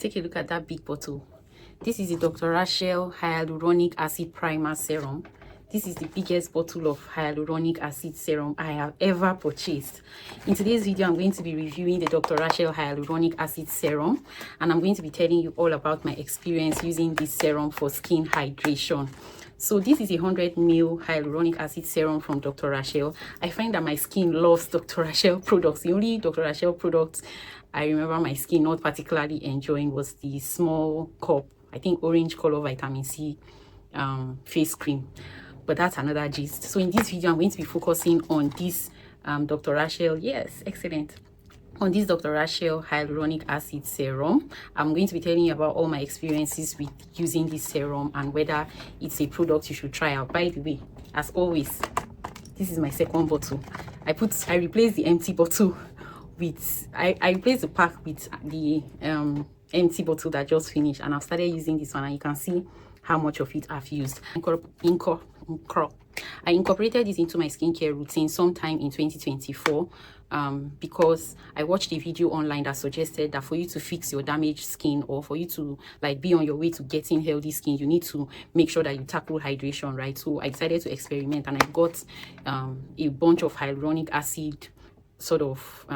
Take a look at that big bottle. This is the Dr. Rashel Hyaluronic Acid Primer Serum. This is the biggest bottle of hyaluronic acid serum I have ever purchased. In today's video, I'm going to be reviewing the Dr. Rashel Hyaluronic Acid Serum, and I'm going to be telling you all about my experience using this serum for skin hydration. So this is a 100 ml hyaluronic acid serum from Dr. Rashel. I find that my skin loves Dr. Rashel products. The only Dr. Rashel products I remember my skin not particularly enjoying was the small cup, I think orange color vitamin C face cream. But that's another gist. So in this video, I'm going to be focusing on this Dr. Rashel. Yes, excellent. On this Dr. Rashel Hyaluronic Acid Serum. I'm going to be telling you about all my experiences with using this serum and whether it's a product you should try out. By the way, as always, this is my second bottle. I replaced the empty bottle with, I replaced the pack with the empty bottle that just finished, and I've started using this one, and you can see how much of it I've used. I incorporated this into my skincare routine sometime in 2024 because I watched a video online that suggested that for you to fix your damaged skin, or for you to like be on your way to getting healthy skin, you need to make sure that you tackle hydration, right? So I decided to experiment, and I got a bunch of hyaluronic acid sort of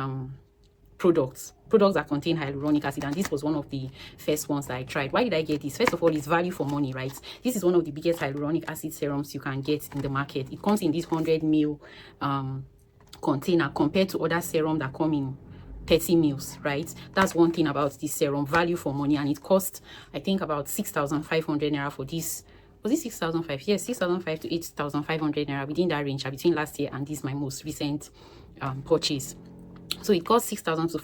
products that contain hyaluronic acid, and this was one of the first ones that I tried. Why did I get this? First of all, it's value for money, right? This is one of the biggest hyaluronic acid serums you can get in the market. It comes in this 100 ml container compared to other serum that come in 30 mils, right? That's one thing about this serum, value for money, and it cost, I think, about 6,500 naira for this. Was it 6,500? Yes, 6,500 to 8,500 naira, within that range between last year and this my most recent purchase. So it costs 6,000 to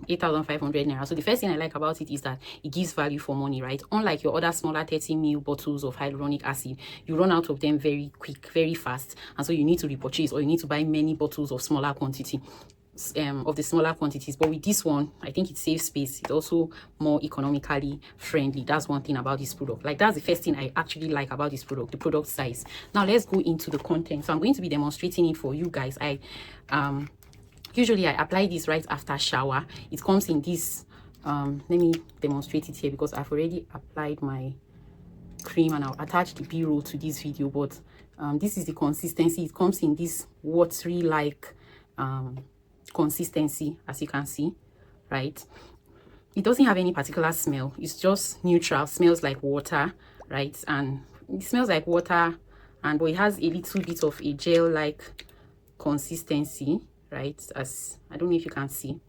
8,500 naira. So the first thing I like about it is that it gives value for money, right? Unlike your other smaller 30 ml bottles of hyaluronic acid, you run out of them very quick, very fast, and so you need to repurchase, or you need to buy many bottles of smaller quantity. Of the smaller quantities. But with this one, I think it saves space. It's also more economically friendly. That's one thing about this product. Like, that's the first thing I actually like about this product, the product size. Now let's go into the content. So I'm going to be demonstrating it for you guys. Usually I apply this right after shower. It comes in this let me demonstrate it here because I've already applied my cream, and I'll attach the b-roll to this video. But this is the consistency. It comes in this watery like consistency, as you can see, right? It doesn't have any particular smell. It's just neutral. Smells like water, right? And it smells like water, and but it has a little bit of a gel like consistency, right? As I don't know if you can see.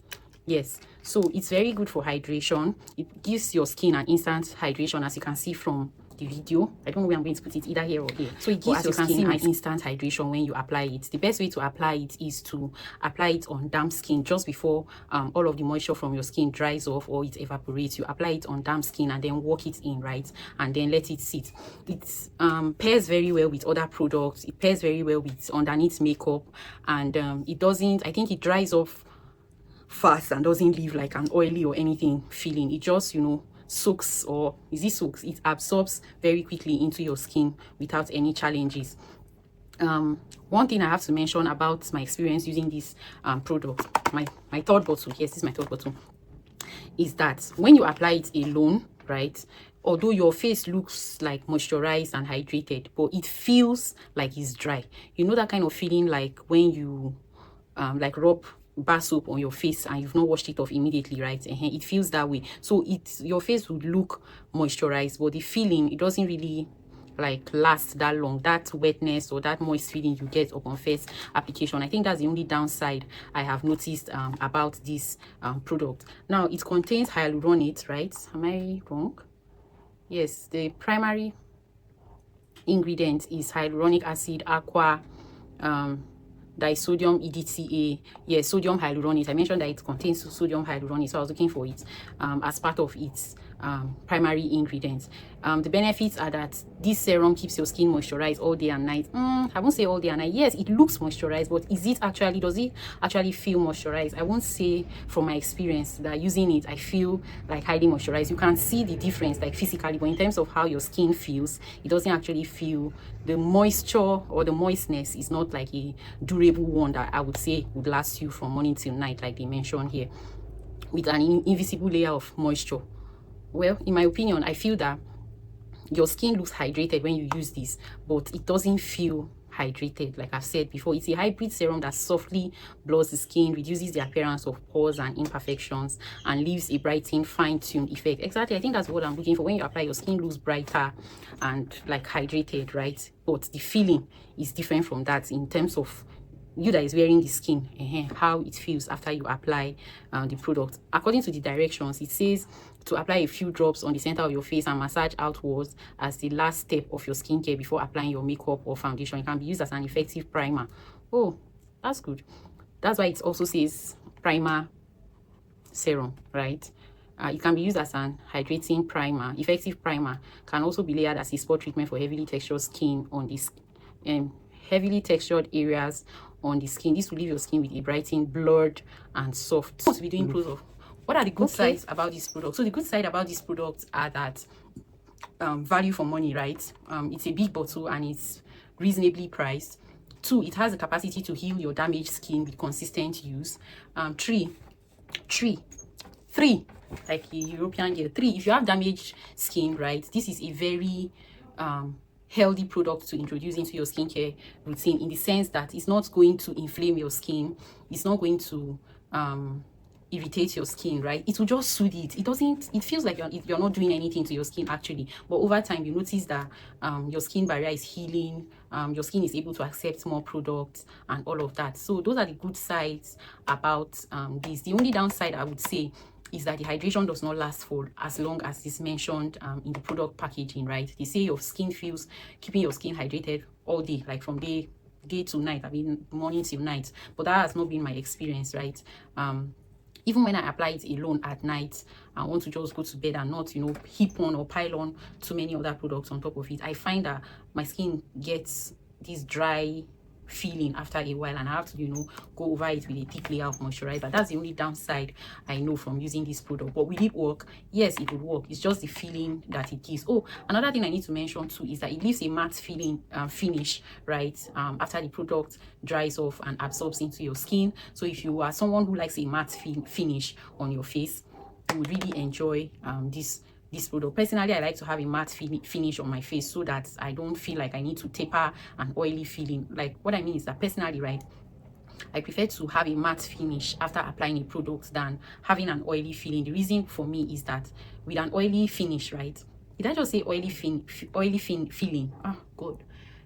Yes, so it's very good for hydration. It gives your skin an instant hydration, as you can see from the video. I don't know where I'm going to put it, either here or here. So it gives your skin an instant hydration when you apply it. The best way to apply it is to apply it on damp skin just before all of the moisture from your skin dries off or it evaporates. You apply it on damp skin and then work it in, right? And then let it sit. It pairs very well with other products. It pairs very well with underneath makeup, and it doesn't, I think it dries off fast and doesn't leave like an oily or anything feeling. It just, you know, soaks, or is it soaks? It absorbs very quickly into your skin without any challenges. One thing I have to mention about my experience using this product, my third bottle, yes, this is my third bottle, is that when you apply it alone, right, although your face looks like moisturized and hydrated, but it feels like it's dry. You know that kind of feeling like when you like rub bar soap on your face and you've not washed it off immediately, right? It feels that way. So your face would look moisturized, but the feeling, it doesn't really like last that long, that wetness or that moist feeling you get upon first application. I think that's the only downside I have noticed about this product. Now it contains hyaluronate, right? Am I wrong? Yes, the primary ingredient is hyaluronic acid, aqua disodium EDTA. Yes, sodium hyaluronate. I mentioned that it contains sodium hyaluronate, so I was looking for it as part of its primary ingredients. The benefits are that this serum keeps your skin moisturized all day and night. I won't say all day and night. Yes, it looks moisturized, but does it actually feel moisturized? I won't say from my experience that using it I feel like highly moisturized. You can see the difference like physically, but in terms of how your skin feels, it doesn't actually feel, the moisture or the moistness is not like a durable one that I would say would last you from morning till night, like they mentioned here, with an invisible layer of moisture well, in my opinion, I feel that your skin looks hydrated when you use this, but it doesn't feel hydrated. Like I've said before, it's a hybrid serum that softly blurs the skin, reduces the appearance of pores and imperfections, and leaves a brightening, fine-tuned effect. Exactly, I think that's what I'm looking for. When you apply, your skin looks brighter and like hydrated, right? But the feeling is different from that in terms of you that is wearing the skin, how it feels after you apply the product. According to the directions, it says to apply a few drops on the center of your face and massage outwards as the last step of your skincare before applying your makeup or foundation. It can be used as an effective primer. Oh, that's good. That's why it also says primer serum, right? It can be used as an hydrating primer. Effective primer can also be layered as a spot treatment for heavily textured skin on this heavily textured areas on the skin. This will leave your skin with a brightening, blurred and soft. To be doing close-up. What are the good sides about this product? So the good side about this product are that value for money, right? It's a big bottle and it's reasonably priced. 2, it has the capacity to heal your damaged skin with consistent use. 3, like a European girl. 3, if you have damaged skin, right, this is a very healthy product to introduce into your skincare routine, in the sense that it's not going to inflame your skin, it's not going to irritate your skin, right? It will just soothe it. It feels like you're not doing anything to your skin actually, but over time you notice that your skin barrier is healing, your skin is able to accept more products and all of that. So those are the good sides about this. The only downside I would say is that the hydration does not last for as long as is mentioned in the product packaging, right? They say your skin feels, keeping your skin hydrated all day, like from day to night, I mean morning till night, but that has not been my experience, right? Even when I apply it alone at night, I want to just go to bed and not, heap on or pile on too many other products on top of it. I find that my skin gets this dry feeling after a while, and I have to go over it with a thick layer of moisturizer. That's the only downside I know from using this product. But will it work? Yes, it will work. It's just the feeling that it gives. Oh, another thing I need to mention too is that it leaves a matte feeling finish, right, after the product dries off and absorbs into your skin. So if you are someone who likes a matte finish on your face, you would really enjoy this product. Personally, I like to have a matte finish on my face so that I don't feel like I need to taper an oily feeling. Like, what I mean is that personally, right, I prefer to have a matte finish after applying a product than having an oily feeling. The reason for me is that with an oily finish, right, did I just say oily feeling? Oh god,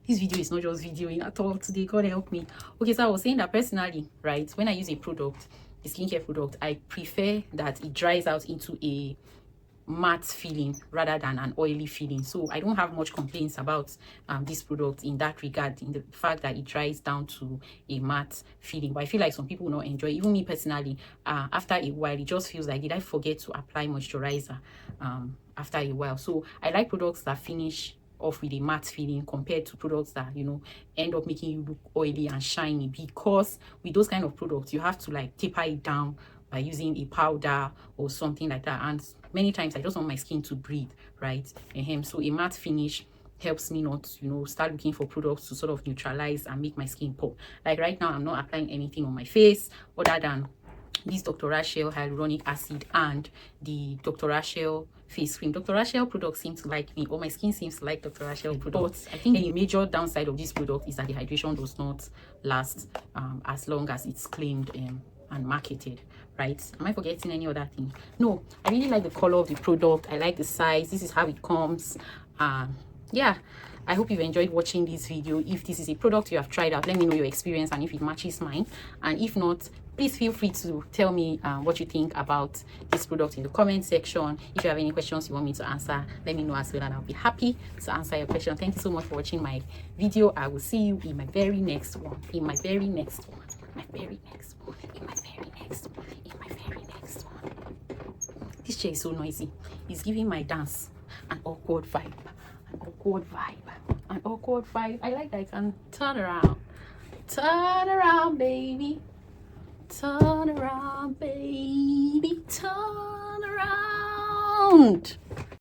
this video is not just videoing at all today, god help me. Okay, so I was saying that personally, right, when I use a product, a skincare product, I prefer that it dries out into a matte feeling rather than an oily feeling. So I don't have much complaints about this product in that regard, in the fact that it dries down to a matte feeling. But I feel like some people will not enjoy it. Even me personally, after a while it just feels like, did I forget to apply moisturizer after a while? So I like products that finish off with a matte feeling compared to products that end up making you look oily and shiny, because with those kind of products you have to like taper it down by using a powder or something like that, and many times I just want my skin to breathe, right? So a matte finish helps me not start looking for products to sort of neutralize and make my skin pop. Like right now I'm not applying anything on my face other than this Dr. Rashel Hyaluronic Acid and the Dr. Rashel face cream. Dr. Rashel products seem to like me, or my skin seems to like Dr. Rashel products. But I think the major downside of this product is that the hydration does not last as long as it's claimed and marketed, right? Am I forgetting any other thing? No, I really like the color of the product. I like the size. This is how it comes. Yeah, I hope you've enjoyed watching this video. If this is a product you have tried out, let me know your experience and if it matches mine. And if not, please feel free to tell me what you think about this product in the comment section. If you have any questions you want me to answer, let me know as well, and I'll be happy to answer your question. Thank you so much for watching my video. I will see you in my very next one. In my very next one. This chair is so noisy. It's giving my dance an awkward vibe. I like that I can turn around, baby. Turn around, baby. Turn around.